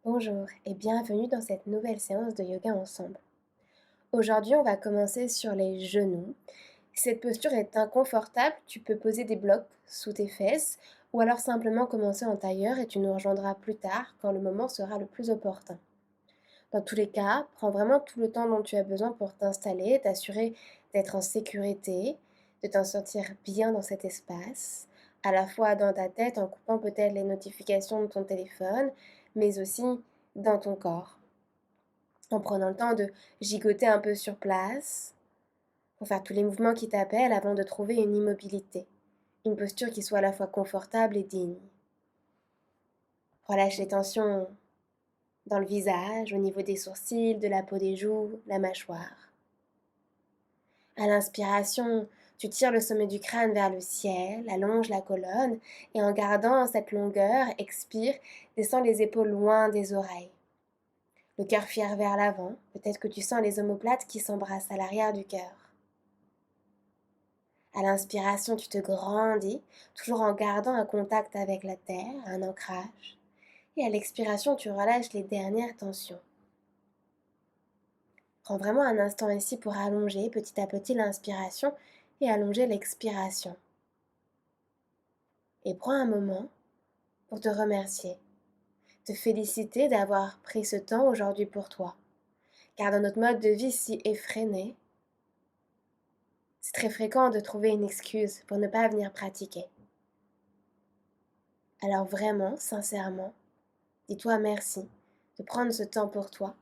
Bonjour et bienvenue dans cette nouvelle séance de yoga ensemble. Aujourd'hui, on va commencer sur les genoux. Si cette posture est inconfortable, tu peux poser des blocs sous tes fesses ou alors simplement commencer en tailleur et tu nous rejoindras plus tard quand le moment sera le plus opportun. Dans tous les cas, prends vraiment tout le temps dont tu as besoin pour t'installer, t'assurer d'être en sécurité, de t'en sentir bien dans cet espace, à la fois dans ta tête en coupant peut-être les notifications de ton téléphone, mais aussi dans ton corps, en prenant le temps de gigoter un peu sur place, pour faire tous les mouvements qui t'appellent avant de trouver une immobilité, une posture qui soit à la fois confortable et digne. Relâche les tensions dans le visage, au niveau des sourcils, de la peau des joues, la mâchoire. À l'inspiration, tu tires le sommet du crâne vers le ciel, allonge la colonne et en gardant cette longueur, expire, descends les épaules loin des oreilles. Le cœur fier vers l'avant, peut-être que tu sens les omoplates qui s'embrassent à l'arrière du cœur. À l'inspiration, tu te grandis, toujours en gardant un contact avec la terre, un ancrage. Et à l'expiration, tu relâches les dernières tensions. Prends vraiment un instant ici pour allonger petit à petit l'inspiration et allonger l'expiration. Et prends un moment pour te remercier, te féliciter d'avoir pris ce temps aujourd'hui pour toi. Car dans notre mode de vie si effréné, c'est très fréquent de trouver une excuse pour ne pas venir pratiquer. Alors vraiment, sincèrement, dis-toi merci de prendre ce temps pour toi,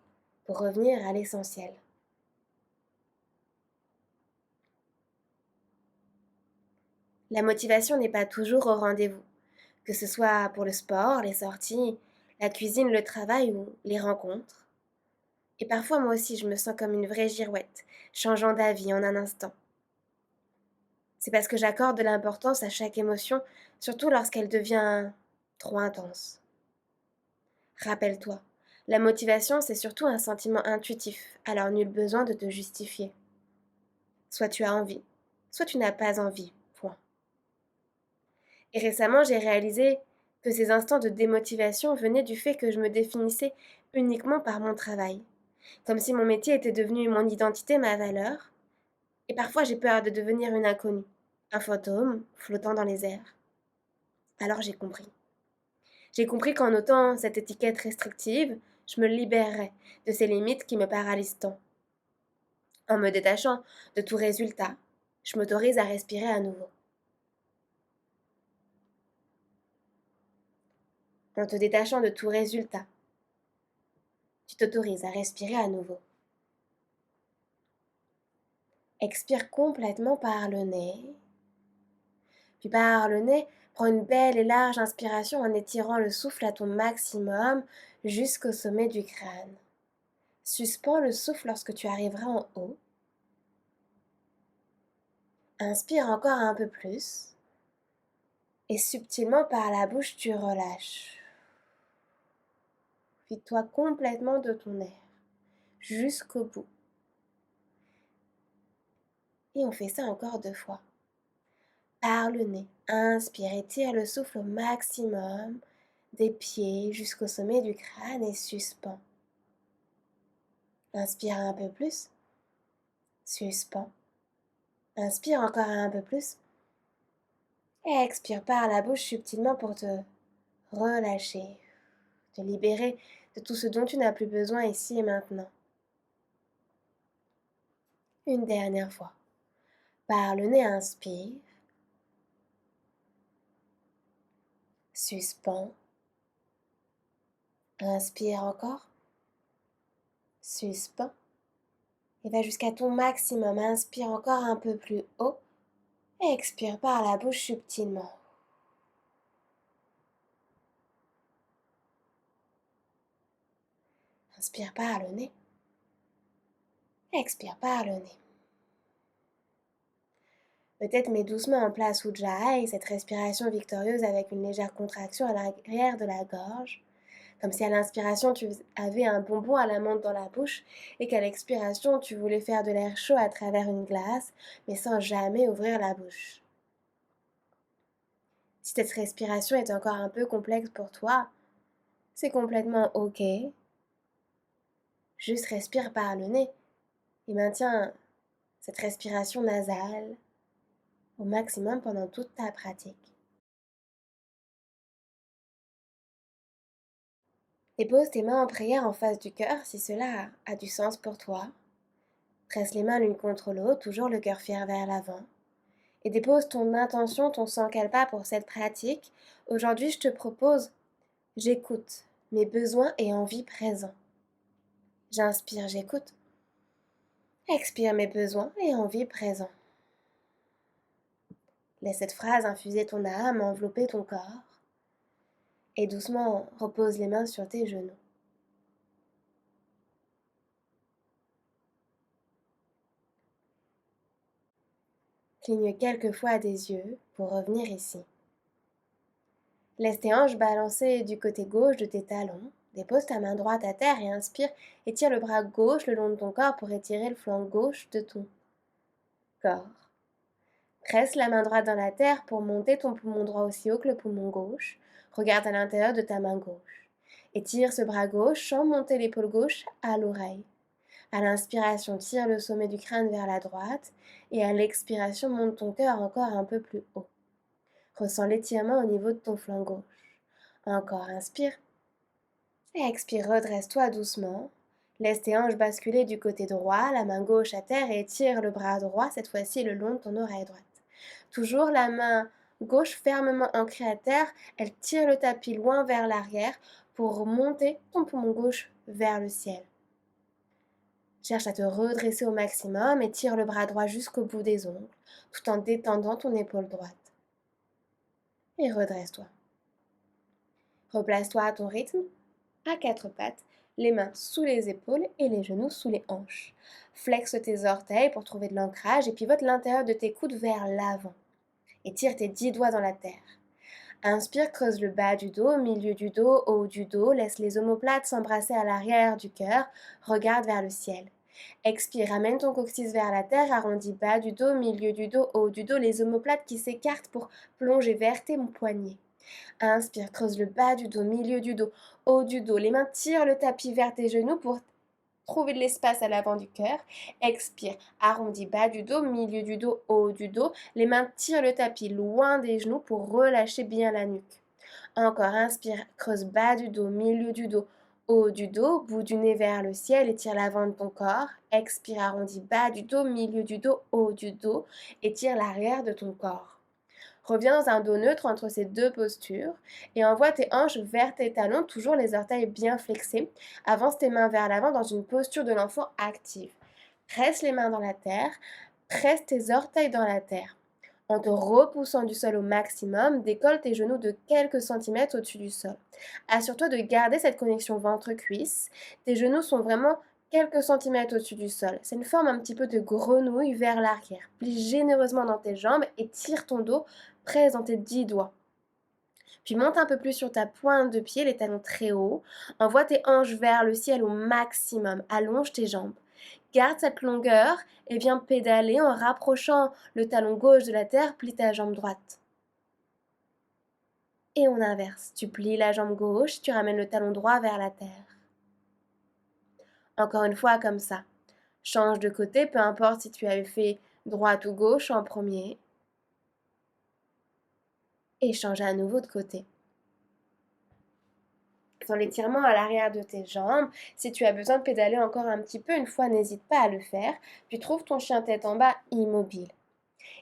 pour revenir à l'essentiel. La motivation n'est pas toujours au rendez-vous, que ce soit pour le sport, les sorties, la cuisine, le travail ou les rencontres. Et parfois moi aussi je me sens comme une vraie girouette, changeant d'avis en un instant. C'est parce que j'accorde de l'importance à chaque émotion, surtout lorsqu'elle devient trop intense. Rappelle-toi, la motivation c'est surtout un sentiment intuitif, alors nul besoin de te justifier. Soit tu as envie, soit tu n'as pas envie, point. Et récemment j'ai réalisé que ces instants de démotivation venaient du fait que je me définissais uniquement par mon travail, comme si mon métier était devenu mon identité, ma valeur, et parfois j'ai peur de devenir une inconnue, un fantôme flottant dans les airs. Alors j'ai compris. J'ai compris qu'en ôtant cette étiquette restrictive, je me libérerais de ces limites qui me paralysent tant. En me détachant de tout résultat, je m'autorise à respirer à nouveau. En te détachant de tout résultat, tu t'autorises à respirer à nouveau. Expire complètement par le nez. Puis par le nez, prends une belle et large inspiration en étirant le souffle à ton maximum jusqu'au sommet du crâne. Suspends le souffle lorsque tu arriveras en haut. Inspire encore un peu plus. Et subtilement par la bouche, tu relâches. Vide-toi complètement de ton air, jusqu'au bout. Et on fait ça encore 2 fois. Par le nez, inspire, étire le souffle au maximum, des pieds jusqu'au sommet du crâne et suspends. Inspire un peu plus, suspends. Inspire encore un peu plus. Et expire par la bouche subtilement pour te relâcher, te libérer de tout ce dont tu n'as plus besoin ici et maintenant. Une dernière fois. Par le nez, inspire. Suspends. Inspire encore. Suspends. Et va jusqu'à ton maximum. Inspire encore un peu plus haut. Et expire par la bouche subtilement. Inspire par le nez. Expire par le nez. Peut-être mets doucement en place Ujjayi, cette respiration victorieuse avec une légère contraction à l'arrière de la gorge, comme si à l'inspiration tu avais un bonbon à la menthe dans la bouche et qu'à l'expiration tu voulais faire de l'air chaud à travers une glace, mais sans jamais ouvrir la bouche. Si cette respiration est encore un peu complexe pour toi, c'est complètement OK. Juste respire par le nez et maintiens cette respiration nasale au maximum pendant toute ta pratique. Dépose tes mains en prière en face du cœur si cela a du sens pour toi. Presse les mains l'une contre l'autre, toujours le cœur fier vers l'avant. Et dépose ton intention, ton sankalpa pour cette pratique. Aujourd'hui, je te propose, j'écoute mes besoins et envies présents. J'inspire, j'écoute. Expire mes besoins et envies présents. Laisse cette phrase infuser ton âme, envelopper ton corps. Et doucement, repose les mains sur tes genoux. Cligne quelques fois des yeux pour revenir ici. Laisse tes hanches balancer du côté gauche de tes talons. Dépose ta main droite à terre et inspire. Étire le bras gauche le long de ton corps pour étirer le flanc gauche de ton corps. Presse la main droite dans la terre pour monter ton poumon droit aussi haut que le poumon gauche. Regarde à l'intérieur de ta main gauche. Étire ce bras gauche sans monter l'épaule gauche à l'oreille. À l'inspiration, tire le sommet du crâne vers la droite et à l'expiration, monte ton cœur encore un peu plus haut. Ressens l'étirement au niveau de ton flanc gauche. Encore, inspire. Et expire, redresse-toi doucement. Laisse tes hanches basculer du côté droit, la main gauche à terre et étire le bras droit, cette fois-ci le long de ton oreille droite. Toujours la main gauche fermement ancrée à terre, elle tire le tapis loin vers l'arrière pour monter ton poumon gauche vers le ciel. Cherche à te redresser au maximum et tire le bras droit jusqu'au bout des ongles, tout en détendant ton épaule droite. Et redresse-toi. Replace-toi à ton rythme, à quatre pattes, les mains sous les épaules et les genoux sous les hanches. Flexe tes orteils pour trouver de l'ancrage et pivote l'intérieur de tes coudes vers l'avant. Et tire tes 10 doigts dans la terre. Inspire, creuse le bas du dos, milieu du dos, haut du dos. Laisse les omoplates s'embrasser à l'arrière du cœur. Regarde vers le ciel. Expire, ramène ton coccyx vers la terre, arrondis bas du dos, milieu du dos, haut du dos, les omoplates qui s'écartent pour plonger vers tes poignets. Inspire, creuse le bas du dos, milieu du dos, haut du dos. Les mains tirent le tapis vers tes genoux pour trouver de l'espace à l'avant du cœur. Expire, arrondis bas du dos, milieu du dos, haut du dos. Les mains tirent le tapis loin des genoux pour relâcher bien la nuque. Encore, inspire, creuse bas du dos, milieu du dos, haut du dos, bout du nez vers le ciel, étire l'avant de ton corps. Expire, arrondis bas du dos, milieu du dos, haut du dos, étire l'arrière de ton corps. Reviens dans un dos neutre entre ces deux postures et envoie tes hanches vers tes talons, toujours les orteils bien flexés. Avance tes mains vers l'avant dans une posture de l'enfant active. Presse les mains dans la terre, presse tes orteils dans la terre. En te repoussant du sol au maximum, décolle tes genoux de quelques centimètres au-dessus du sol. Assure-toi de garder cette connexion ventre-cuisse. Tes genoux sont vraiment quelques centimètres au-dessus du sol. C'est une forme un petit peu de grenouille vers l'arrière. Plie généreusement dans tes jambes et tire ton dos, presse dans tes 10 doigts. Puis monte un peu plus sur ta pointe de pied, les talons très hauts. Envoie tes hanches vers le ciel au maximum. Allonge tes jambes. Garde cette longueur et viens pédaler en rapprochant le talon gauche de la terre, plie ta jambe droite. Et on inverse. Tu plies la jambe gauche, tu ramènes le talon droit vers la terre. Encore une fois comme ça. Change de côté, peu importe si tu avais fait droite ou gauche en premier. Et change à nouveau de côté. Dans l'étirement à l'arrière de tes jambes, si tu as besoin de pédaler encore un petit peu, une fois, n'hésite pas à le faire. Puis trouve ton chien tête en bas immobile.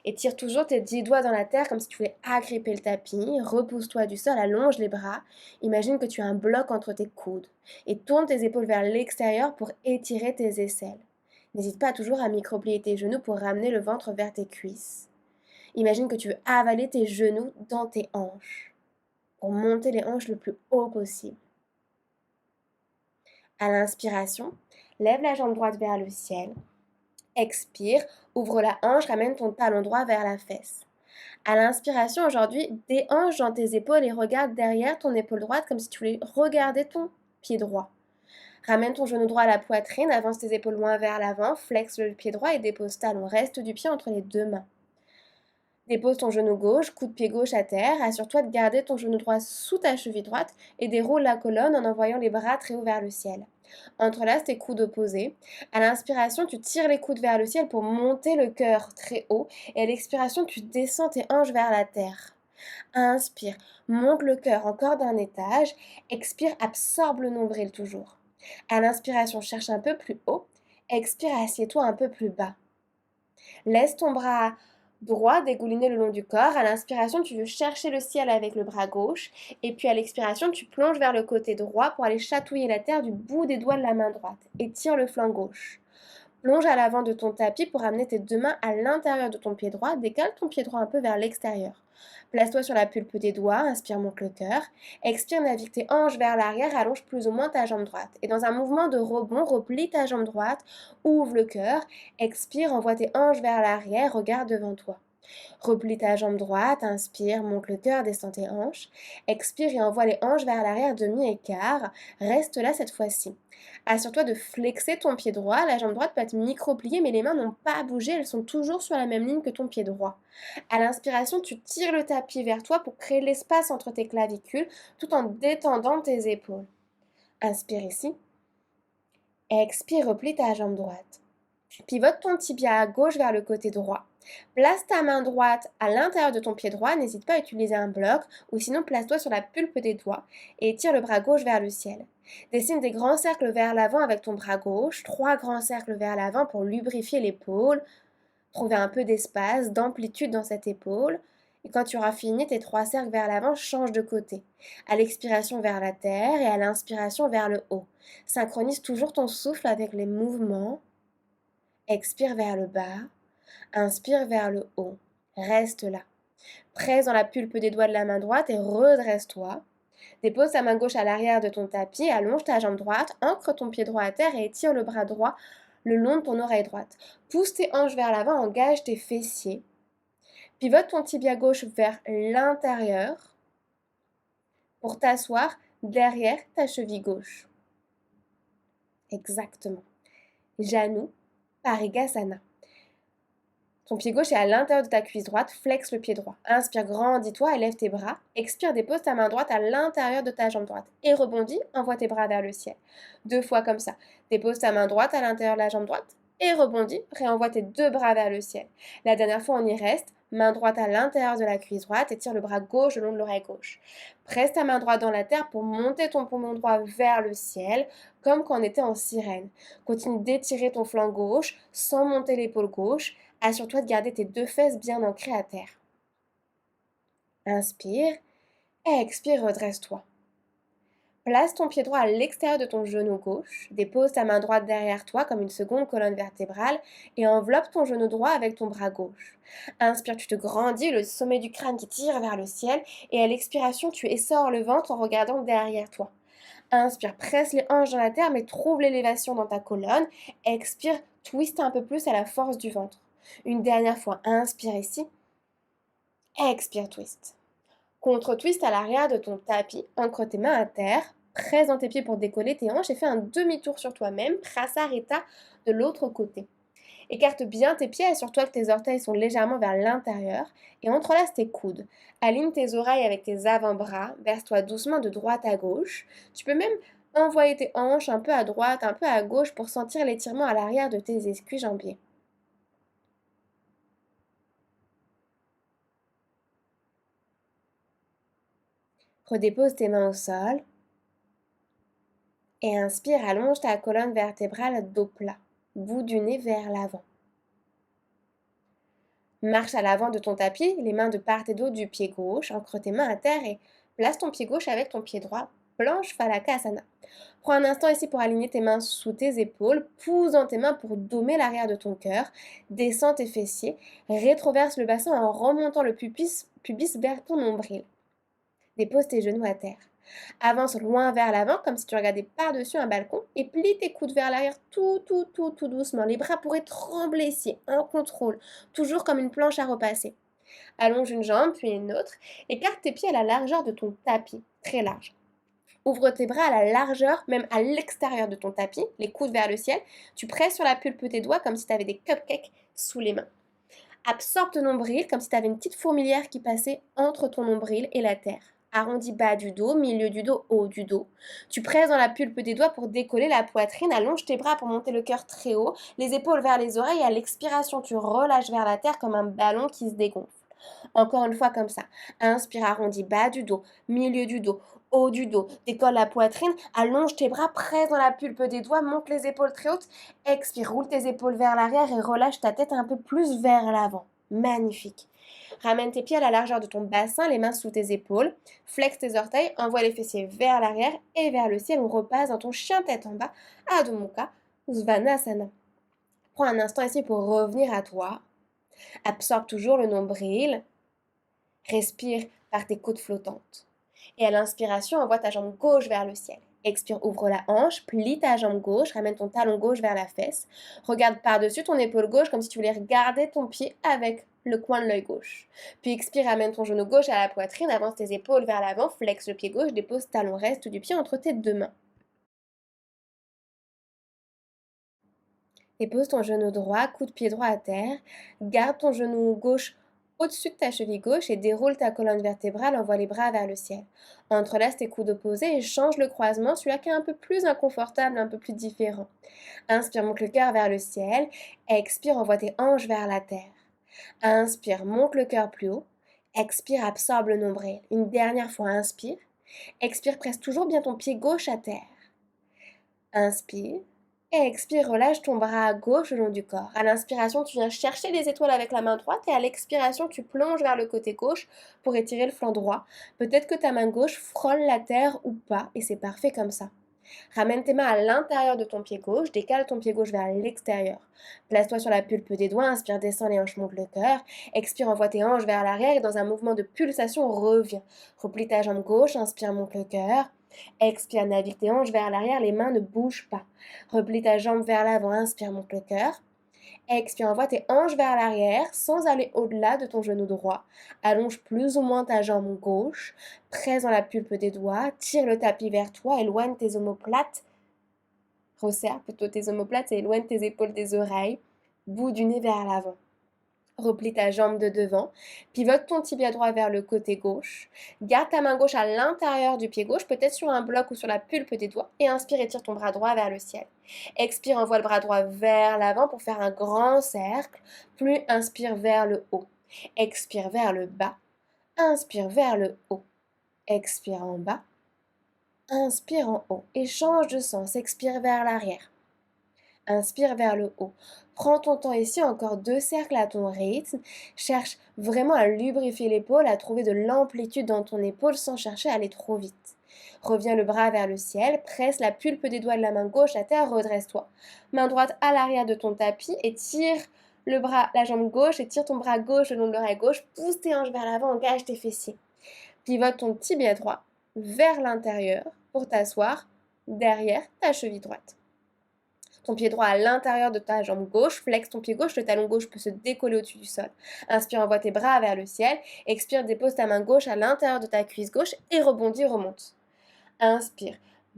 Et tire toujours tes 10 doigts dans la terre comme si tu voulais agripper le tapis. Repousse-toi du sol, allonge les bras. Imagine que tu as un bloc entre tes coudes. Et tourne tes épaules vers l'extérieur pour étirer tes aisselles. N'hésite pas toujours à micro-plier tes genoux pour ramener le ventre vers tes cuisses. Imagine que tu veux avaler tes genoux dans tes hanches pour monter les hanches le plus haut possible. À l'inspiration, lève la jambe droite vers le ciel. Expire, ouvre la hanche, ramène ton talon droit vers la fesse. À l'inspiration aujourd'hui, déhanche dans tes épaules et regarde derrière ton épaule droite comme si tu voulais regarder ton pied droit. Ramène ton genou droit à la poitrine, avance tes épaules loin vers l'avant, flexe le pied droit et dépose talon. Reste du pied entre les deux mains. Dépose ton genou gauche, coup de pied gauche à terre, assure-toi de garder ton genou droit sous ta cheville droite et déroule la colonne en envoyant les bras très haut vers le ciel. Entrelace tes coudes opposés. À l'inspiration, tu tires les coudes vers le ciel pour monter le cœur très haut et à l'expiration, tu descends tes hanches vers la terre. Inspire, monte le cœur encore d'un étage. Expire, absorbe le nombril toujours. À l'inspiration, cherche un peu plus haut. Expire, assieds-toi un peu plus bas. Laisse ton bras droit dégouliner le long du corps. À l'inspiration, tu veux chercher le ciel avec le bras gauche. Et puis à l'expiration, tu plonges vers le côté droit pour aller chatouiller la terre du bout des doigts de la main droite. Étire le flanc gauche. Plonge à l'avant de ton tapis pour amener tes deux mains à l'intérieur de ton pied droit. Décale ton pied droit un peu vers l'extérieur. Place-toi sur la pulpe des doigts, inspire, monte le cœur. Expire, navigue tes hanches vers l'arrière, allonge plus ou moins ta jambe droite. Et dans un mouvement de rebond, replie ta jambe droite, ouvre le cœur. Expire, envoie tes hanches vers l'arrière, regarde devant toi. Replie ta jambe droite, inspire, monte le cœur, descend tes hanches. Expire et envoie les hanches vers l'arrière, demi-écart. Reste là cette fois-ci. Assure-toi de flexer ton pied droit. La jambe droite peut être micro-pliée, mais les mains n'ont pas bougé, elles sont toujours sur la même ligne que ton pied droit. À l'inspiration, tu tires le tapis vers toi pour créer l'espace entre tes clavicules, tout en détendant tes épaules. Inspire ici. Expire, replie ta jambe droite. Pivote ton tibia à gauche vers le côté droit. Place ta main droite à l'intérieur de ton pied droit, n'hésite pas à utiliser un bloc ou sinon place-toi sur la pulpe des doigts et tire le bras gauche vers le ciel. Dessine des grands cercles vers l'avant avec ton bras gauche, 3 grands cercles vers l'avant pour lubrifier l'épaule, trouver un peu d'espace, d'amplitude dans cette épaule. Et quand tu auras fini tes 3 cercles vers l'avant, change de côté. À l'expiration vers la terre et à l'inspiration vers le haut. Synchronise toujours ton souffle avec les mouvements. Expire vers le bas, inspire vers le haut. Reste là. Presse dans la pulpe des doigts de la main droite et redresse-toi. Dépose ta main gauche à l'arrière de ton tapis, allonge ta jambe droite, ancre ton pied droit à terre et étire le bras droit le long de ton oreille droite. Pousse tes hanches vers l'avant, engage tes fessiers. Pivote ton tibia gauche vers l'intérieur pour t'asseoir derrière ta cheville gauche. Exactement. Janu Parigasana. Ton pied gauche est à l'intérieur de ta cuisse droite, flexe le pied droit. Inspire, grandis-toi, élève tes bras. Expire, dépose ta main droite à l'intérieur de ta jambe droite. Et rebondis, envoie tes bras vers le ciel. 2 fois comme ça. Dépose ta main droite à l'intérieur de la jambe droite. Et rebondis, réenvoie tes 2 bras vers le ciel. La dernière fois, on y reste. Main droite à l'intérieur de la cuisse droite et tire le bras gauche le long de l'oreille gauche. Presse ta main droite dans la terre pour monter ton poumon droit vers le ciel, comme quand on était en sirène. Continue d'étirer ton flanc gauche sans monter l'épaule gauche. Assure-toi de garder tes 2 fesses bien ancrées à terre. Inspire, expire, redresse-toi. Place ton pied droit à l'extérieur de ton genou gauche, dépose ta main droite derrière toi comme une seconde colonne vertébrale et enveloppe ton genou droit avec ton bras gauche. Inspire, tu te grandis, le sommet du crâne qui tire vers le ciel et à l'expiration, tu essores le ventre en regardant derrière toi. Inspire, presse les hanches dans la terre mais trouve l'élévation dans ta colonne. Expire, twiste un peu plus à la force du ventre. Une dernière fois, inspire ici. Expire, twist. Contre-twist à l'arrière de ton tapis, ancre tes mains à terre, presse dans tes pieds pour décoller tes hanches et fais un demi-tour sur toi-même, prasarita de l'autre côté. Écarte bien tes pieds, assure-toi que tes orteils sont légèrement vers l'intérieur et entrelace tes coudes. Aligne tes oreilles avec tes avant-bras, verse-toi doucement de droite à gauche. Tu peux même envoyer tes hanches un peu à droite, un peu à gauche pour sentir l'étirement à l'arrière de tes cuisses-jambiers. Redépose tes mains au sol et inspire, allonge ta colonne vertébrale dos plat, bout du nez vers l'avant. Marche à l'avant de ton tapis, les mains de part et d'autre du pied gauche, ancre tes mains à terre et place ton pied gauche avec ton pied droit, planche Phalakasana. Prends un instant ici pour aligner tes mains sous tes épaules, pousse dans tes mains pour dommer l'arrière de ton cœur, descends tes fessiers, rétroverse le bassin en remontant le pubis vers ton nombril. Dépose tes genoux à terre. Avance loin vers l'avant comme si tu regardais par-dessus un balcon et plie tes coudes vers l'arrière tout doucement. Les bras pourraient trembler ici, en contrôle, toujours comme une planche à repasser. Allonge une jambe puis une autre. Écarte tes pieds à la largeur de ton tapis, très large. Ouvre tes bras à la largeur, même à l'extérieur de ton tapis, les coudes vers le ciel. Tu presses sur la pulpe de tes doigts comme si tu avais des cupcakes sous les mains. Absorbe ton nombril comme si tu avais une petite fourmilière qui passait entre ton nombril et la terre. Arrondis bas du dos, milieu du dos, haut du dos. Tu presses dans la pulpe des doigts pour décoller la poitrine. Allonge tes bras pour monter le cœur très haut. Les épaules vers les oreilles. À l'expiration, tu relâches vers la terre comme un ballon qui se dégonfle. Encore une fois comme ça. Inspire, arrondis bas du dos, milieu du dos, haut du dos. Décolle la poitrine. Allonge tes bras, presse dans la pulpe des doigts. Monte les épaules très hautes. Expire, roule tes épaules vers l'arrière et relâche ta tête un peu plus vers l'avant. Magnifique. Ramène tes pieds à la largeur de ton bassin, les mains sous tes épaules. Flexe tes orteils, envoie les fessiers vers l'arrière et vers le ciel. On repasse dans ton chien tête en bas, Adho Mukha Svanasana. Prends un instant ici pour revenir à toi. Absorbe toujours le nombril. Respire par tes côtes flottantes. Et à l'inspiration, envoie ta jambe gauche vers le ciel. Expire, ouvre la hanche, plie ta jambe gauche, ramène ton talon gauche vers la fesse. Regarde par-dessus ton épaule gauche comme si tu voulais regarder ton pied avec le coin de l'œil gauche. Puis expire, ramène ton genou gauche à la poitrine, avance tes épaules vers l'avant, flexe le pied gauche, dépose talon reste du pied entre tes deux mains. Dépose ton genou droit, coude pied droit à terre. Garde ton genou gauche au-dessus de ta cheville gauche et déroule ta colonne vertébrale, envoie les bras vers le ciel. Entrelace tes coudes opposés et change le croisement, celui-là qui est un peu plus inconfortable, un peu plus différent. Inspire, monte le cœur vers le ciel. Expire, envoie tes hanches vers la terre. Inspire, monte le cœur plus haut. Expire, absorbe le nombril. Une dernière fois, inspire. Expire, presse toujours bien ton pied gauche à terre. Inspire. Et expire, relâche ton bras gauche le long du corps. À l'inspiration, tu viens chercher les étoiles avec la main droite et à l'expiration, tu plonges vers le côté gauche pour étirer le flanc droit. Peut-être que ta main gauche frôle la terre ou pas et c'est parfait comme ça. Ramène tes mains à l'intérieur de ton pied gauche, décale ton pied gauche vers l'extérieur. Place-toi sur la pulpe des doigts, inspire, descends les hanches, monte le cœur. Expire, envoie tes hanches vers l'arrière et dans un mouvement de pulsation, reviens. Replie ta jambe gauche, inspire, monte le cœur. Expire, navigue tes hanches vers l'arrière, les mains ne bougent pas. Replie ta jambe vers l'avant, inspire, monte le cœur. Expire, envoie tes hanches vers l'arrière sans aller au-delà de ton genou droit. Allonge plus ou moins ta jambe gauche. Presse dans la pulpe des doigts. Tire le tapis vers toi. Éloigne tes omoplates. Resserre plutôt tes omoplates et éloigne tes épaules des oreilles. Bout du nez vers l'avant. Replie ta jambe de devant, pivote ton tibia droit vers le côté gauche, garde ta main gauche à l'intérieur du pied gauche, peut-être sur un bloc ou sur la pulpe des doigts, et inspire, étire ton bras droit vers le ciel. Expire, envoie le bras droit vers l'avant pour faire un grand cercle, puis inspire vers le haut. Expire vers le bas, inspire vers le haut, expire en bas, inspire en haut, et change de sens, expire vers l'arrière. Inspire vers le haut. Prends ton temps ici, encore 2 cercles à ton rythme. Cherche vraiment à lubrifier l'épaule, à trouver de l'amplitude dans ton épaule sans chercher à aller trop vite. Reviens le bras vers le ciel, presse la pulpe des doigts de la main gauche à terre, redresse-toi. Main droite à l'arrière de ton tapis et tire le bras, la jambe gauche et tire ton bras gauche le long de l'oreille gauche. Pousse tes hanches vers l'avant, engage tes fessiers. Pivote ton tibia droit vers l'intérieur pour t'asseoir derrière ta cheville droite. Ton pied droit à l'intérieur de ta jambe gauche, flexe ton pied gauche, le talon gauche peut se décoller au-dessus du sol. Inspire, envoie tes bras vers le ciel. Expire, dépose ta main gauche à l'intérieur de ta cuisse gauche et rebondis, remonte. Inspire,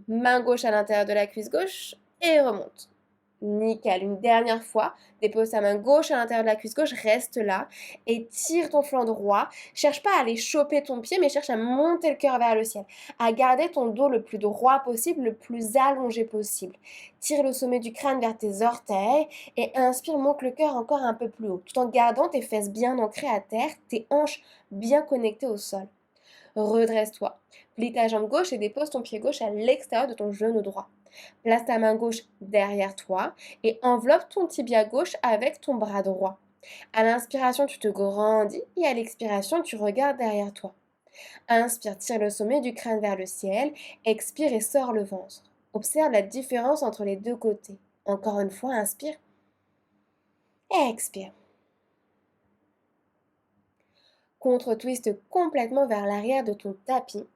main gauche à l'intérieur de la cuisse gauche et remonte. Nickel. Une dernière fois, dépose ta main gauche à l'intérieur de la cuisse gauche, reste là et tire ton flanc droit. Cherche pas à aller choper ton pied, mais cherche à monter le cœur vers le ciel, à garder ton dos le plus droit possible, le plus allongé possible. Tire le sommet du crâne vers tes orteils et inspire, monte le cœur encore un peu plus haut, tout en gardant tes fesses bien ancrées à terre, tes hanches bien connectées au sol. Redresse-toi. Plie ta jambe gauche et dépose ton pied gauche à l'extérieur de ton genou droit. Place ta main gauche derrière toi et enveloppe ton tibia gauche avec ton bras droit. À l'inspiration, tu te grandis et à l'expiration, tu regardes derrière toi. Inspire, tire le sommet du crâne vers le ciel. Expire et sors le ventre. Observe la différence entre les deux côtés. Encore une fois, inspire et expire. Contre-twist complètement vers l'arrière de ton tapis.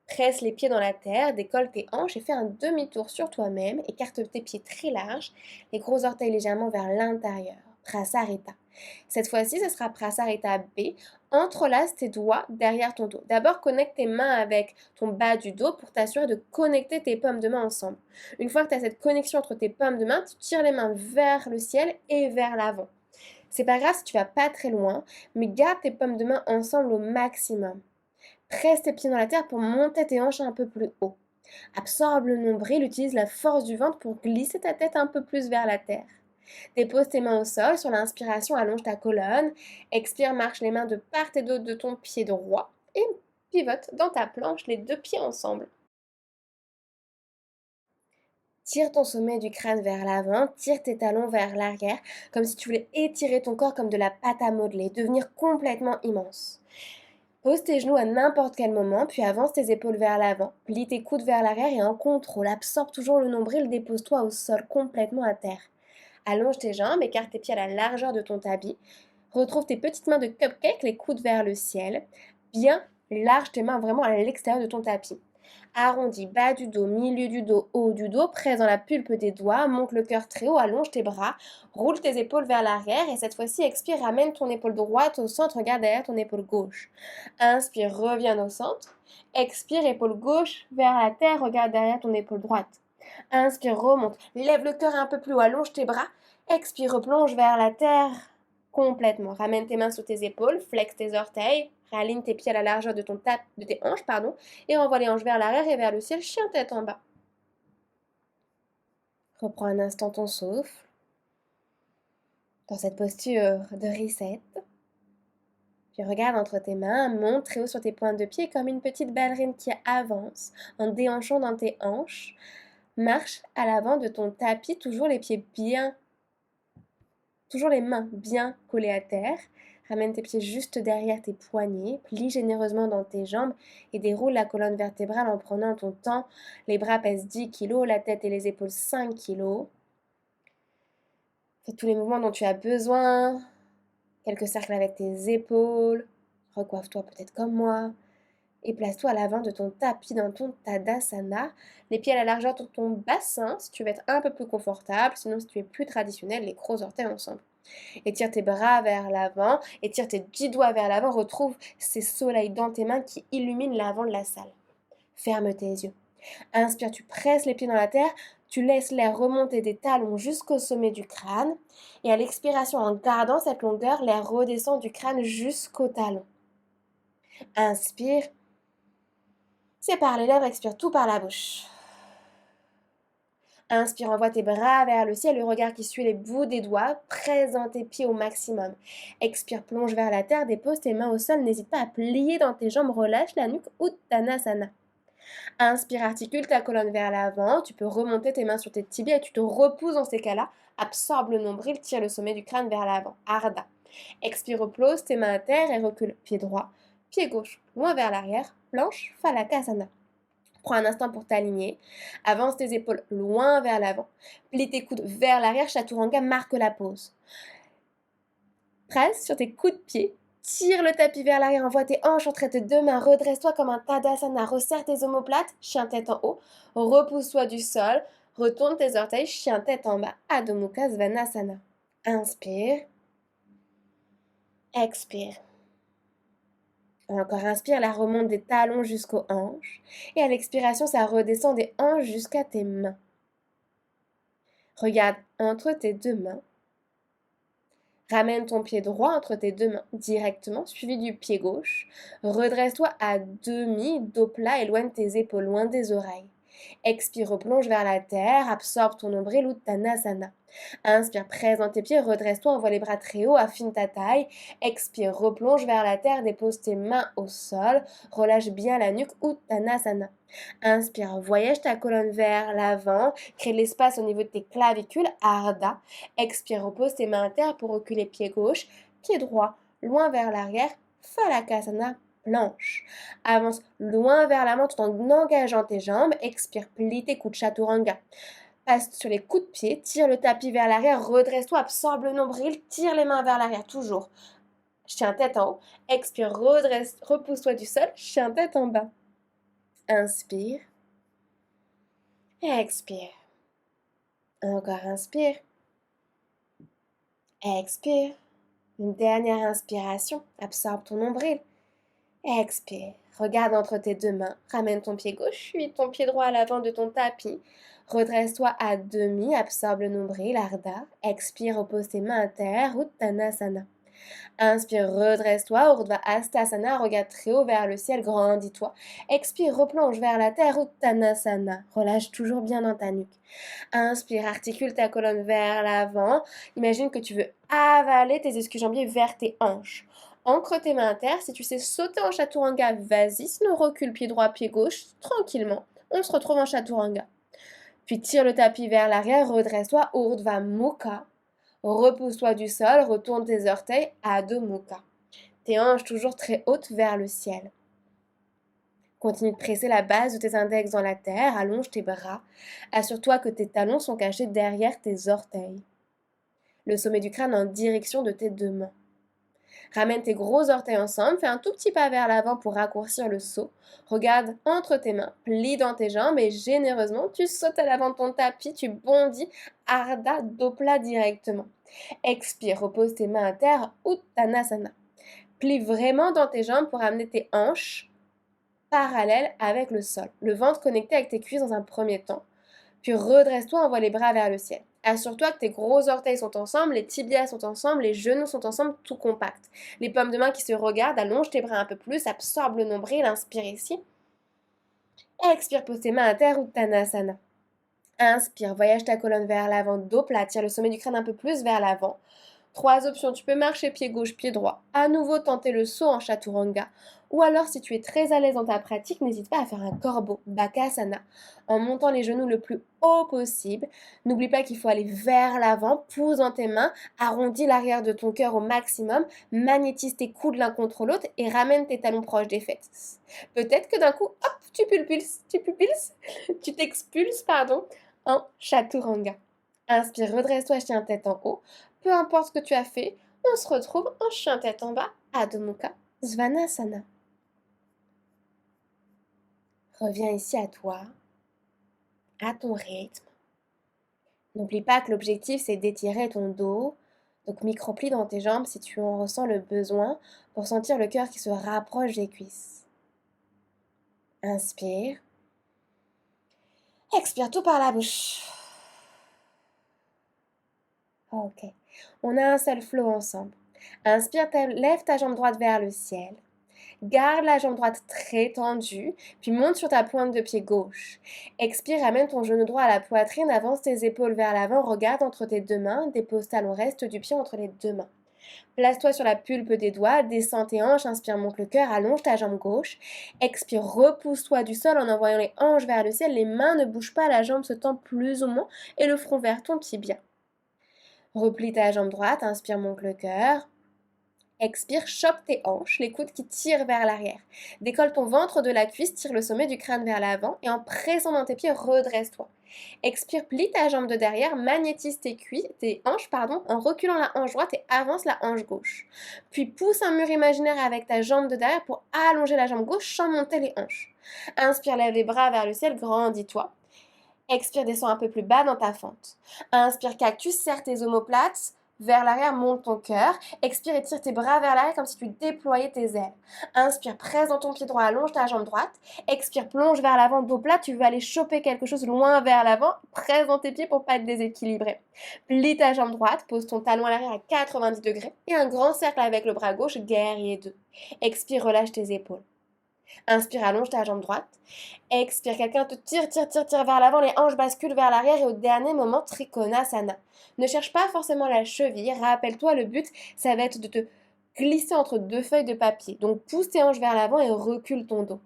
Presse les pieds dans la terre, décolle tes hanches et fais un demi-tour sur toi-même. Écarte tes pieds très larges, les gros orteils légèrement vers l'intérieur. Prasarita. Cette fois-ci, ce sera Prasarita B. Entrelace tes doigts derrière ton dos. D'abord, connecte tes mains avec ton bas du dos pour t'assurer de connecter tes paumes de main ensemble. Une fois que tu as cette connexion entre tes paumes de main, tu tires les mains vers le ciel et vers l'avant. C'est pas grave si tu vas pas très loin, mais garde tes paumes de main ensemble au maximum. Presse tes pieds dans la terre pour monter tes hanches un peu plus haut. Absorbe le nombril, utilise la force du ventre pour glisser ta tête un peu plus vers la terre. Dépose tes mains au sol, sur l'inspiration, allonge ta colonne. Expire, marche les mains de part et d'autre de ton pied droit et pivote dans ta planche les deux pieds ensemble. Tire ton sommet du crâne vers l'avant, tire tes talons vers l'arrière, comme si tu voulais étirer ton corps comme de la pâte à modeler, devenir complètement immense. Pose tes genoux à n'importe quel moment, puis avance tes épaules vers l'avant, plie tes coudes vers l'arrière et en contrôle, absorbe toujours le nombril, dépose-toi au sol complètement à terre. Allonge tes jambes, écarte tes pieds à la largeur de ton tapis, retrouve tes petites mains de cupcake, les coudes vers le ciel, bien large tes mains vraiment à l'extérieur de ton tapis. Arrondis bas du dos, milieu du dos, haut du dos, presse dans la pulpe des doigts, monte le cœur très haut, allonge tes bras, roule tes épaules vers l'arrière et cette fois-ci expire, ramène ton épaule droite au centre, regarde derrière ton épaule gauche. Inspire, reviens au centre. Expire, épaule gauche vers la terre, regarde derrière ton épaule droite. Inspire, remonte, lève le cœur un peu plus haut, allonge tes bras. Expire, replonge vers la terre complètement. Ramène tes mains sous tes épaules, flexe tes orteils, réaligne tes pieds à la largeur de tes hanches, et renvoie les hanches vers l'arrière et vers le ciel, chien tête en bas. Reprends un instant ton souffle dans cette posture de reset. Puis regarde entre tes mains, monte très haut sur tes pointes de pied comme une petite ballerine qui avance en déhanchant dans tes hanches. Marche à l'avant de ton tapis, toujours les mains bien collées à terre. Ramène tes pieds juste derrière tes poignets, plie généreusement dans tes jambes et déroule la colonne vertébrale en prenant ton temps. Les bras pèsent 10 kg, la tête et les épaules 5 kg. Fais tous les mouvements dont tu as besoin. Quelques cercles avec tes épaules. Recoiffe-toi peut-être comme moi. Et place-toi à l'avant de ton tapis dans ton Tadasana. Les pieds à la largeur de ton bassin si tu veux être un peu plus confortable. Sinon, si tu es plus traditionnel, les gros orteils ensemble. Étire tes bras vers l'avant, étire tes 10 doigts vers l'avant, retrouve ces soleils dans tes mains qui illuminent l'avant de la salle. Ferme tes yeux. Inspire, tu presses les pieds dans la terre, tu laisses l'air remonter des talons jusqu'au sommet du crâne. Et à l'expiration, en gardant cette longueur, l'air redescend du crâne jusqu'au talon. Inspire, c'est par les lèvres, expire tout par la bouche. Inspire, envoie tes bras vers le ciel, le regard qui suit les bouts des doigts, presse dans tes pieds au maximum. Expire, plonge vers la terre, dépose tes mains au sol, n'hésite pas à plier dans tes jambes, relâche la nuque, Uttanasana. Inspire, articule ta colonne vers l'avant, tu peux remonter tes mains sur tes tibias et tu te repousses dans ces cas-là, absorbe le nombril, tire le sommet du crâne vers l'avant, Ardha. Expire, repose tes mains à terre et recule, pied droit, pied gauche, loin vers l'arrière, planche, Phalakasana. Prends un instant pour t'aligner. Avance tes épaules loin vers l'avant. Plie tes coudes vers l'arrière. Chaturanga marque la pause. Presse sur tes coups de pied. Tire le tapis vers l'arrière. Envoie tes hanches entre tes deux mains. Redresse-toi comme un Tadasana. Resserre tes omoplates. Chien tête en haut. Repousse-toi du sol. Retourne tes orteils. Chien tête en bas. Adho Mukha Svanasana. Inspire. Expire. Encore inspire, la remonte des talons jusqu'aux hanches. Et à l'expiration, ça redescend des hanches jusqu'à tes mains. Regarde entre tes deux mains. Ramène ton pied droit entre tes deux mains directement, suivi du pied gauche. Redresse-toi à demi, dos plat, éloigne tes épaules loin des oreilles. Expire, replonge vers la terre, absorbe ton nombril Uttanasana. Inspire, presse dans tes pieds, redresse-toi, envoie les bras très haut, affine ta taille. Expire, replonge vers la terre, dépose tes mains au sol, relâche bien la nuque, Uttanasana. Inspire, voyage ta colonne vers l'avant, crée de l'espace au niveau de tes clavicules, Ardha. Expire, repose tes mains à terre pour reculer pied gauche, pied droit, loin vers l'arrière, Phalakasana, planche. Avance loin vers l'avant tout en engageant tes jambes. Expire, plie tes coudes, Chaturanga. Passe sur les coups de pied, tire le tapis vers l'arrière, redresse-toi, absorbe le nombril, tire les mains vers l'arrière, toujours. Chien tête en haut. Expire, redresse, repousse-toi du sol, chien tête en bas. Inspire. Expire. Encore inspire. Expire. Une dernière inspiration, absorbe ton nombril. Expire. Regarde entre tes deux mains, ramène ton pied gauche, puis ton pied droit à l'avant de ton tapis. Redresse-toi à demi, absorbe le nombril, Ardha. Expire, repose tes mains à terre, Uttanasana. Inspire, redresse-toi, Urdhva Hastasana, regarde très haut vers le ciel, grandis-toi. Expire, replonge vers la terre, Uttanasana. Relâche toujours bien dans ta nuque. Inspire, articule ta colonne vers l'avant. Imagine que tu veux avaler tes escujambiers vers tes hanches. Ancre tes mains à terre. Si tu sais sauter en chaturanga, vas-y. Sinon, recule pied droit, pied gauche, tranquillement. On se retrouve en chaturanga. Puis tire le tapis vers l'arrière, redresse-toi, Urdhva Mukha. Repousse-toi du sol, retourne tes orteils, Adho Mukha. Tes hanches toujours très hautes vers le ciel. Continue de presser la base de tes index dans la terre, allonge tes bras. Assure-toi que tes talons sont cachés derrière tes orteils. Le sommet du crâne en direction de tes deux mains. Ramène tes gros orteils ensemble, fais un tout petit pas vers l'avant pour raccourcir le saut. Regarde entre tes mains, plie dans tes jambes et généreusement, tu sautes à l'avant de ton tapis, tu bondis, Ardha Dopla directement. Expire, repose tes mains à terre, Uttanasana. Plie vraiment dans tes jambes pour amener tes hanches parallèles avec le sol. Le ventre connecté avec tes cuisses dans un premier temps. Puis redresse-toi, envoie les bras vers le ciel. Assure-toi que tes gros orteils sont ensemble, les tibias sont ensemble, les genoux sont ensemble, tout compact. Les paumes de main qui se regardent, allonge tes bras un peu plus, absorbe le nombril, inspire ici. Expire, pose tes mains à terre, Uttanasana. Inspire, voyage ta colonne vers l'avant, dos plat, tire le sommet du crâne un peu plus vers l'avant. 3 options, tu peux marcher pied gauche, pied droit. À nouveau, tenter le saut en chaturanga. Ou alors, si tu es très à l'aise dans ta pratique, n'hésite pas à faire un corbeau, Bakasana, en montant les genoux le plus haut possible. N'oublie pas qu'il faut aller vers l'avant, pousse dans tes mains, arrondis l'arrière de ton cœur au maximum, magnétise tes coudes l'un contre l'autre et ramène tes talons proches des fesses. Peut-être que d'un coup, hop, tu t'expulses, en chaturanga. Inspire, redresse-toi, chien tête en haut. Peu importe ce que tu as fait, on se retrouve en chien tête en bas, Adho Mukha Svanasana. Reviens ici à toi, à ton rythme. N'oublie pas que l'objectif c'est d'étirer ton dos, donc micro-plie dans tes jambes si tu en ressens le besoin pour sentir le cœur qui se rapproche des cuisses. Inspire. Expire tout par la bouche. Ok. On a un seul flow ensemble. Inspire, lève ta jambe droite vers le ciel. Garde la jambe droite très tendue, puis monte sur ta pointe de pied gauche. Expire, amène ton genou droit à la poitrine, avance tes épaules vers l'avant, regarde entre tes deux mains, dépose talon reste du pied entre les deux mains. Place-toi sur la pulpe des doigts, descends tes hanches, inspire, monte le cœur, allonge ta jambe gauche. Expire, repousse-toi du sol en envoyant les hanches vers le ciel, les mains ne bougent pas, la jambe se tend plus ou moins et le front vers ton tibia. Replie ta jambe droite, inspire, monte le cœur. Expire, chope tes hanches, les coudes qui tirent vers l'arrière. Décolle ton ventre de la cuisse, tire le sommet du crâne vers l'avant et en pressant dans tes pieds, redresse-toi. Expire, plie ta jambe de derrière, magnétise tes hanches, en reculant la hanche droite et avance la hanche gauche. Puis pousse un mur imaginaire avec ta jambe de derrière pour allonger la jambe gauche sans monter les hanches. Inspire, lève les bras vers le ciel, grandis-toi. Expire, descends un peu plus bas dans ta fente. Inspire, cactus, serre tes omoplates. Vers l'arrière, monte ton cœur. Expire, étire tes bras vers l'arrière comme si tu déployais tes ailes. Inspire, presse dans ton pied droit, allonge ta jambe droite. Expire, plonge vers l'avant, dos plat. Tu veux aller choper quelque chose loin vers l'avant. Presse dans tes pieds pour pas être déséquilibré. Plie ta jambe droite, pose ton talon à l'arrière à 90 degrés. Et un grand cercle avec le bras gauche, guerrier 2. Expire, relâche tes épaules. Inspire, allonge ta jambe droite. Expire, quelqu'un te tire vers l'avant, les hanches basculent vers l'arrière et au dernier moment, Trikonasana. Ne cherche pas forcément la cheville, rappelle-toi le but, ça va être de te glisser entre deux feuilles de papier. Donc pousse tes hanches vers l'avant et recule ton dos.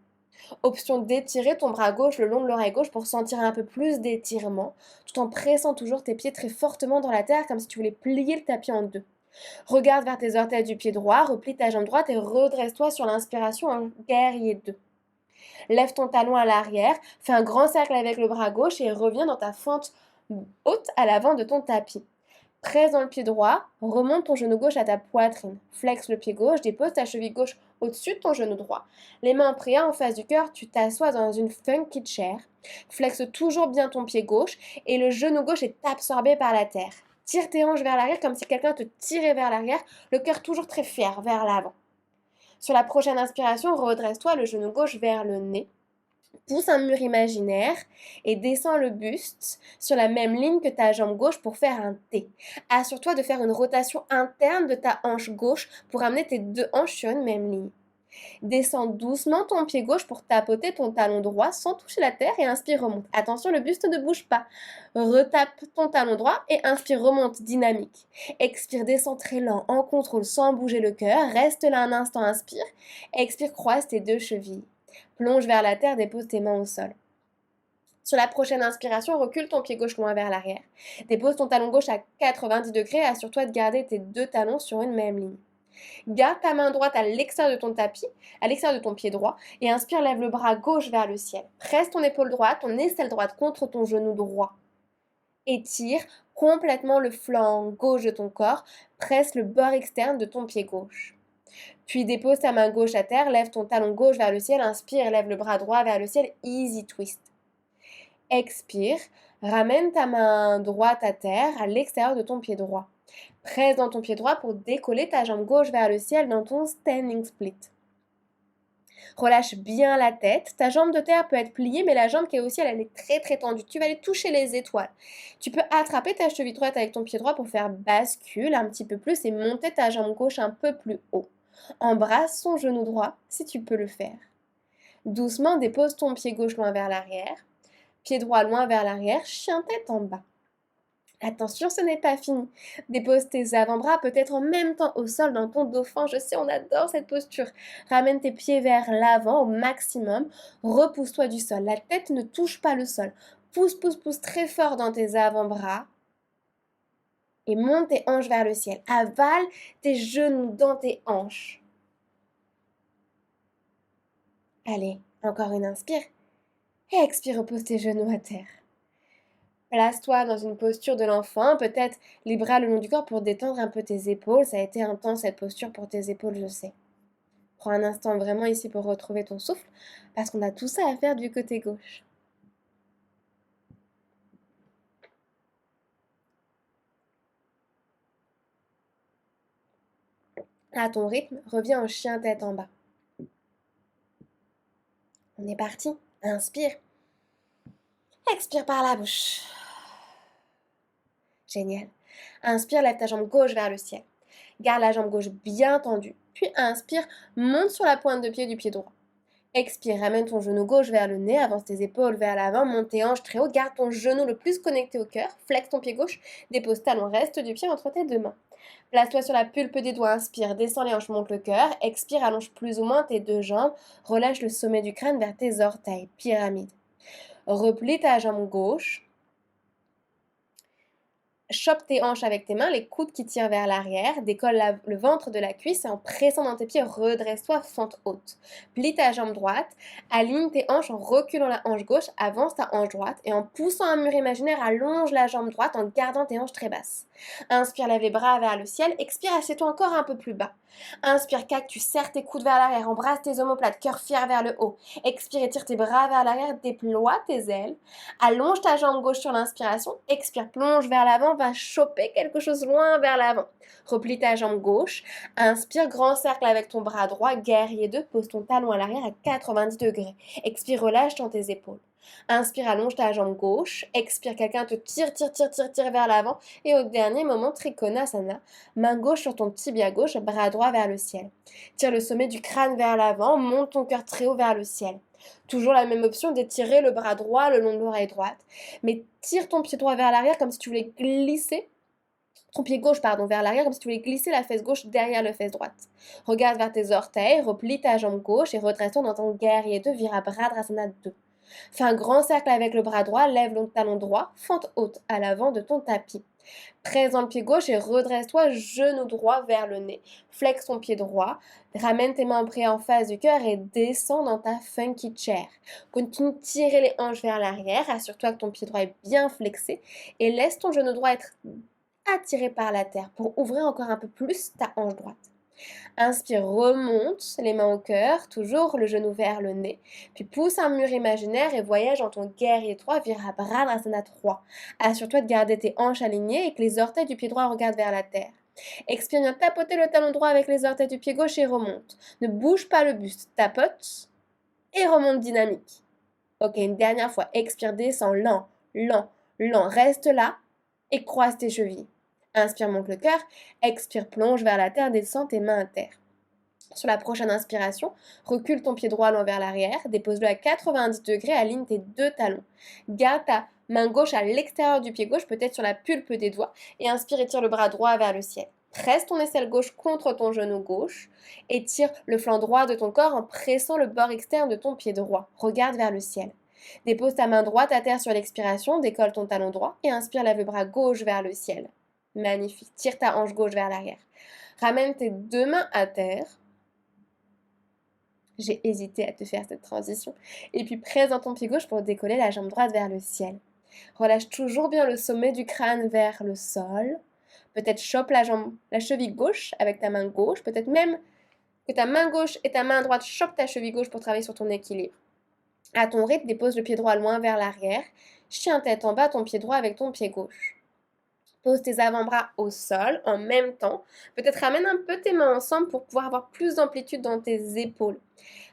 Option d'étirer ton bras gauche le long de l'oreille gauche pour sentir un peu plus d'étirement, tout en pressant toujours tes pieds très fortement dans la terre comme si tu voulais plier le tapis en deux. Regarde vers tes orteils du pied droit, replie ta jambe droite et redresse-toi sur l'inspiration en guerrier 2. Lève ton talon à l'arrière, fais un grand cercle avec le bras gauche et reviens dans ta fente haute à l'avant de ton tapis. Presse dans le pied droit, remonte ton genou gauche à ta poitrine. Flexe le pied gauche, dépose ta cheville gauche au-dessus de ton genou droit. Les mains en prière en face du cœur, tu t'assois dans une funky chair. Flexe toujours bien ton pied gauche et le genou gauche est absorbé par la terre. Tire tes hanches vers l'arrière comme si quelqu'un te tirait vers l'arrière, le cœur toujours très fier vers l'avant. Sur la prochaine inspiration, redresse-toi le genou gauche vers le nez. Pousse un mur imaginaire et descends le buste sur la même ligne que ta jambe gauche pour faire un T. Assure-toi de faire une rotation interne de ta hanche gauche pour amener tes deux hanches sur une même ligne. Descends doucement ton pied gauche pour tapoter ton talon droit sans toucher la terre et inspire, remonte. Attention, le buste ne bouge pas. Retape ton talon droit et inspire, remonte, dynamique. Expire, descends très lent, en contrôle, sans bouger le cœur. Reste là un instant, inspire. Expire, croise tes deux chevilles. Plonge vers la terre, dépose tes mains au sol. Sur la prochaine inspiration, recule ton pied gauche loin vers l'arrière. Dépose ton talon gauche à 90 degrés et assure-toi de garder tes deux talons sur une même ligne. Garde ta main droite à l'extérieur de ton tapis, à l'extérieur de ton pied droit, et inspire, lève le bras gauche vers le ciel. Presse ton épaule droite, ton aisselle droite contre ton genou droit. Étire complètement le flanc gauche de ton corps, presse le bord externe de ton pied gauche. Puis dépose ta main gauche à terre, lève ton talon gauche vers le ciel, inspire, lève le bras droit vers le ciel, easy twist. Expire, ramène ta main droite à terre, à l'extérieur de ton pied droit. Presse dans ton pied droit pour décoller ta jambe gauche vers le ciel dans ton standing split. Relâche bien la tête. Ta jambe de terre peut être pliée, mais la jambe qui est au ciel, elle est très très tendue. Tu vas aller toucher les étoiles. Tu peux attraper ta cheville droite avec ton pied droit pour faire bascule un petit peu plus et monter ta jambe gauche un peu plus haut. Embrasse son genou droit si tu peux le faire. Doucement, dépose ton pied gauche loin vers l'arrière. Pied droit loin vers l'arrière, chien tête en bas. Attention, ce n'est pas fini. Dépose tes avant-bras peut-être en même temps au sol dans ton dauphin. Je sais, on adore cette posture. Ramène tes pieds vers l'avant au maximum. Repousse-toi du sol. La tête ne touche pas le sol. Pousse, pousse, pousse très fort dans tes avant-bras. Et monte tes hanches vers le ciel. Avale tes genoux dans tes hanches. Allez, encore une inspire. Et expire, repose tes genoux à terre. Place-toi dans une posture de l'enfant, peut-être les bras le long du corps pour détendre un peu tes épaules. Ça a été intense cette posture pour tes épaules, je sais. Prends un instant vraiment ici pour retrouver ton souffle, parce qu'on a tout ça à faire du côté gauche. À ton rythme, reviens en chien tête en bas. On est parti. Inspire. Expire par la bouche. Génial. Inspire, lève ta jambe gauche vers le ciel. Garde la jambe gauche bien tendue. Puis inspire, monte sur la pointe de pied du pied droit. Expire, ramène ton genou gauche vers le nez, avance tes épaules vers l'avant, monte tes hanches très haut, garde ton genou le plus connecté au cœur, flexe ton pied gauche, dépose talon, reste du pied entre tes deux mains. Place-toi sur la pulpe des doigts, inspire, descends les hanches, monte le cœur, expire, allonge plus ou moins tes deux jambes, relâche le sommet du crâne vers tes orteils, pyramide. Replie ta jambe gauche. Chope tes hanches avec tes mains, les coudes qui tirent vers l'arrière, décolle le ventre de la cuisse et en pressant dans tes pieds, redresse-toi, fente haute. Plie ta jambe droite, aligne tes hanches en reculant la hanche gauche, avance ta hanche droite et en poussant un mur imaginaire, allonge la jambe droite en gardant tes hanches très basses. Inspire, lève les bras vers le ciel, expire, assieds-toi encore un peu plus bas. Inspire, cactus, serre tes coudes vers l'arrière, embrasse tes omoplates, cœur fier vers le haut. Expire, étire tes bras vers l'arrière, déploie tes ailes. Allonge ta jambe gauche sur l'inspiration, expire, plonge vers l'avant, va choper quelque chose loin vers l'avant. Replie ta jambe gauche, inspire, grand cercle avec ton bras droit, guerrier 2, pose ton talon à l'arrière à 90 degrés. Expire, relâche dans tes épaules. Inspire, allonge ta jambe gauche, expire, quelqu'un te tire vers l'avant et au dernier moment, Trikonasana, main gauche sur ton tibia gauche, bras droit vers le ciel. Tire le sommet du crâne vers l'avant, monte ton cœur très haut vers le ciel. Toujours la même option d'étirer le bras droit le long de l'oreille droite, mais tire ton pied droit vers l'arrière comme si tu voulais glisser, ton pied gauche vers l'arrière comme si tu voulais glisser la fesse gauche derrière la fesse droite. Regarde vers tes orteils, replie ta jambe gauche et redresse-toi dans ton guerrier 2, Virabhadrasana 2. Fais un grand cercle avec le bras droit, lève le talon droit, fente haute à l'avant de ton tapis. Presse dans le pied gauche et redresse-toi, genou droit vers le nez. Flexe ton pied droit, ramène tes mains près en face du cœur et descends dans ta funky chair. Continue de tirer les hanches vers l'arrière, assure-toi que ton pied droit est bien flexé et laisse ton genou droit être attiré par la terre pour ouvrir encore un peu plus ta hanche droite. Inspire, remonte les mains au cœur, toujours le genou vers le nez, puis pousse un mur imaginaire et voyage dans ton guerrier 3, Virabhadrasana 3. Assure-toi de garder tes hanches alignées et que les orteils du pied droit regardent vers la terre. Expire bien, tapoter le talon droit avec les orteils du pied gauche et remonte. Ne bouge pas le buste, tapote et remonte dynamique. Ok, une dernière fois. Expire, descends, lent, lent, lent. Reste là et croise tes chevilles. Inspire, monte le cœur. Expire, plonge vers la terre, descends tes mains à terre. Sur la prochaine inspiration, recule ton pied droit vers l'arrière, dépose-le à 90 degrés, aligne tes deux talons. Garde ta main gauche à l'extérieur du pied gauche, peut-être sur la pulpe des doigts, et inspire, étire le bras droit vers le ciel. Presse ton aisselle gauche contre ton genou gauche, étire le flanc droit de ton corps en pressant le bord externe de ton pied droit. Regarde vers le ciel. Dépose ta main droite à terre sur l'expiration, décolle ton talon droit et inspire, lève le bras gauche vers le ciel. Magnifique. Tire ta hanche gauche vers l'arrière. Ramène tes deux mains à terre. J'ai hésité à te faire cette transition. Et puis presse dans ton pied gauche pour décoller la jambe droite vers le ciel. Relâche toujours bien le sommet du crâne vers le sol. Peut-être chope la cheville gauche avec ta main gauche. Peut-être même que ta main gauche et ta main droite chopent ta cheville gauche pour travailler sur ton équilibre. À ton rythme, dépose le pied droit loin vers l'arrière. Chien tête en bas, ton pied droit avec ton pied gauche. Pose tes avant-bras au sol en même temps. Peut-être ramène un peu tes mains ensemble pour pouvoir avoir plus d'amplitude dans tes épaules.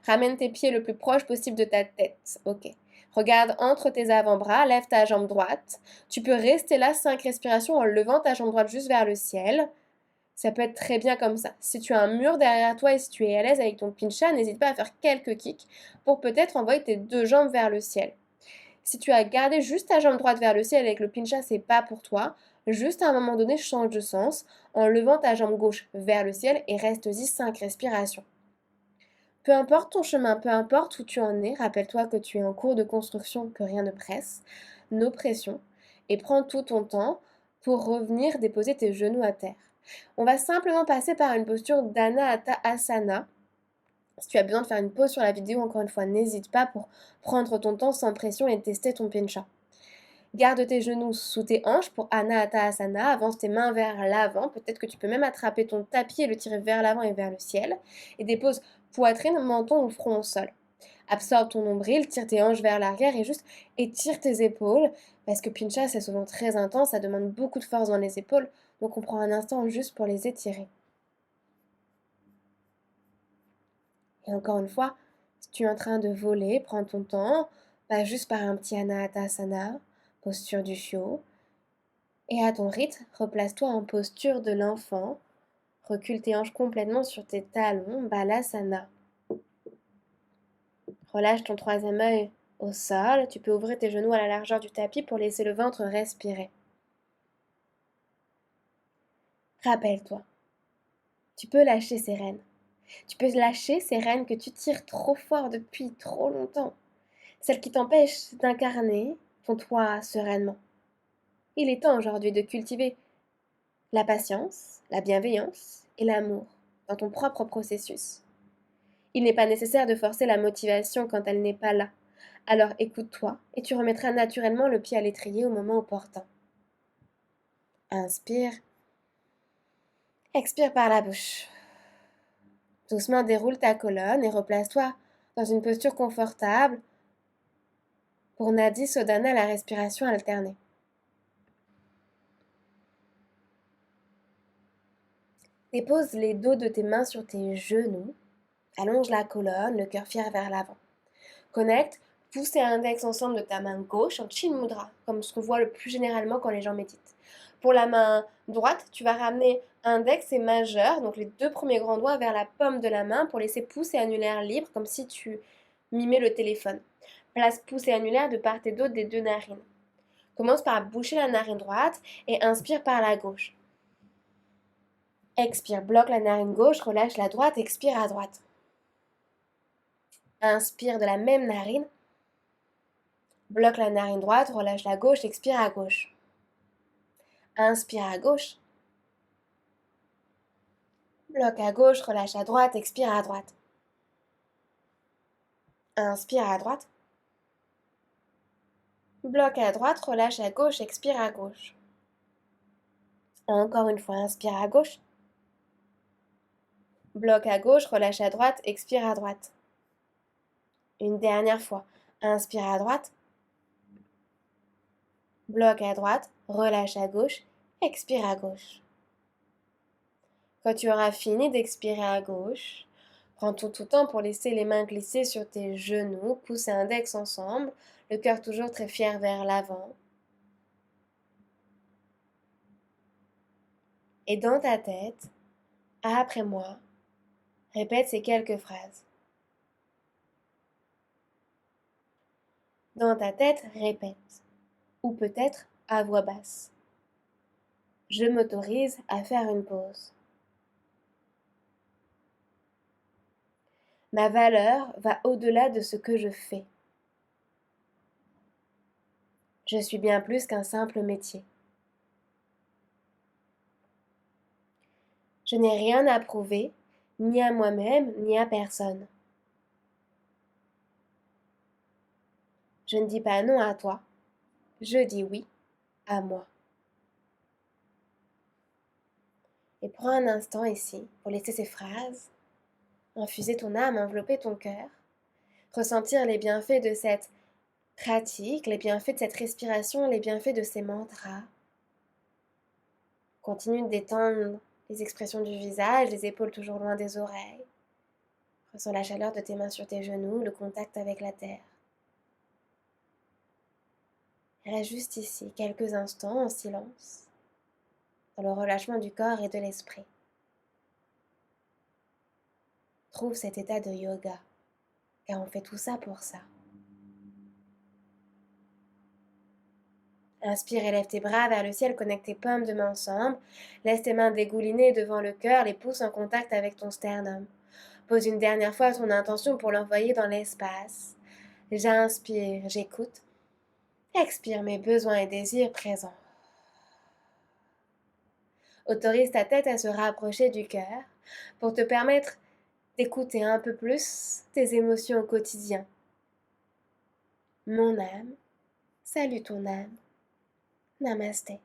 Ramène tes pieds le plus proche possible de ta tête. Ok. Regarde entre tes avant-bras, lève ta jambe droite. Tu peux rester là 5 respirations en levant ta jambe droite juste vers le ciel. Ça peut être très bien comme ça. Si tu as un mur derrière toi et si tu es à l'aise avec ton pincha, n'hésite pas à faire quelques kicks pour peut-être envoyer tes deux jambes vers le ciel. Si tu as gardé juste ta jambe droite vers le ciel avec le pincha, c'est pas pour toi. Juste à un moment donné, change de sens en levant ta jambe gauche vers le ciel et reste-y 5 respirations. Peu importe ton chemin, peu importe où tu en es, rappelle-toi que tu es en cours de construction, que rien ne presse, no pression, et prends tout ton temps pour revenir déposer tes genoux à terre. On va simplement passer par une posture d'Anahata Asana. Si tu as besoin de faire une pause sur la vidéo, encore une fois, n'hésite pas pour prendre ton temps sans pression et tester ton pincha. Garde tes genoux sous tes hanches pour Anahata Asana. Avance tes mains vers l'avant. Peut-être que tu peux même attraper ton tapis et le tirer vers l'avant et vers le ciel. Et dépose poitrine, menton ou front au sol. Absorbe ton nombril, tire tes hanches vers l'arrière et juste étire tes épaules. Parce que pincha, c'est souvent très intense, ça demande beaucoup de force dans les épaules. Donc on prend un instant juste pour les étirer. Et encore une fois, si tu es en train de voler, prends ton temps. Pas juste par un petit Anahata Asana, posture du chiot. Et à ton rythme, replace-toi en posture de l'enfant. Recule tes hanches complètement sur tes talons, Balasana. Relâche ton troisième œil au sol. Tu peux ouvrir tes genoux à la largeur du tapis pour laisser le ventre respirer. Rappelle-toi, tu peux lâcher ces rênes. Tu peux lâcher ces rênes que tu tires trop fort depuis trop longtemps. Celles qui t'empêchent d'incarner ton toi sereinement. Il est temps aujourd'hui de cultiver la patience, la bienveillance et l'amour dans ton propre processus. Il n'est pas nécessaire de forcer la motivation quand elle n'est pas là. Alors écoute-toi et tu remettras naturellement le pied à l'étrier au moment opportun. Inspire. Expire par la bouche. Doucement déroule ta colonne et replace-toi dans une posture confortable pour Nadi Sodhana, la respiration alternée. Dépose les dos de tes mains sur tes genoux. Allonge la colonne, le cœur fier vers l'avant. Connecte pouce et index ensemble de ta main gauche en Chin Mudra, comme ce qu'on voit le plus généralement quand les gens méditent. Pour la main droite, tu vas ramener index et majeur, donc les deux premiers grands doigts vers la paume de la main pour laisser pouce et annulaire libre, comme si tu mimais le téléphone. Place pouce et annulaire de part et d'autre des deux narines. Commence par boucher la narine droite et inspire par la gauche. Expire, bloque la narine gauche, relâche la droite, expire à droite. Inspire de la même narine. Bloque la narine droite, relâche la gauche, expire à gauche. Inspire à gauche. Bloque à gauche, relâche à droite, expire à droite. Inspire à droite. Bloque à droite, relâche à gauche, expire à gauche. Encore une fois, inspire à gauche. Bloque à gauche, relâche à droite, expire à droite. Une dernière fois, inspire à droite. Bloque à droite, relâche à gauche, expire à gauche. Quand tu auras fini d'expirer à gauche, prends ton tout temps pour laisser les mains glisser sur tes genoux, pouce et index ensemble, le cœur toujours très fier vers l'avant. Et dans ta tête, après moi, répète ces quelques phrases. Dans ta tête, répète, ou peut-être à voix basse. Je m'autorise à faire une pause. Ma valeur va au-delà de ce que je fais. Je suis bien plus qu'un simple métier. Je n'ai rien à prouver, ni à moi-même, ni à personne. Je ne dis pas non à toi, je dis oui à moi. Et prends un instant ici pour laisser ces phrases infuser ton âme, envelopper ton cœur, ressentir les bienfaits de cette pratique, les bienfaits de cette respiration, les bienfaits de ces mantras. Continue de détendre les expressions du visage, les épaules toujours loin des oreilles. Ressens la chaleur de tes mains sur tes genoux, le contact avec la terre. Reste juste ici, quelques instants en silence, dans le relâchement du corps et de l'esprit. Trouve cet état de yoga, car on fait tout ça pour ça. Inspire, élève tes bras vers le ciel, connecte tes paumes de main ensemble. Laisse tes mains dégouliner devant le cœur, les pouces en contact avec ton sternum. Pose une dernière fois ton intention pour l'envoyer dans l'espace. J'inspire, j'écoute. Expire mes besoins et désirs présents. Autorise ta tête à se rapprocher du cœur pour te permettre d'écouter un peu plus tes émotions au quotidien. Mon âme, salue ton âme. Namasté.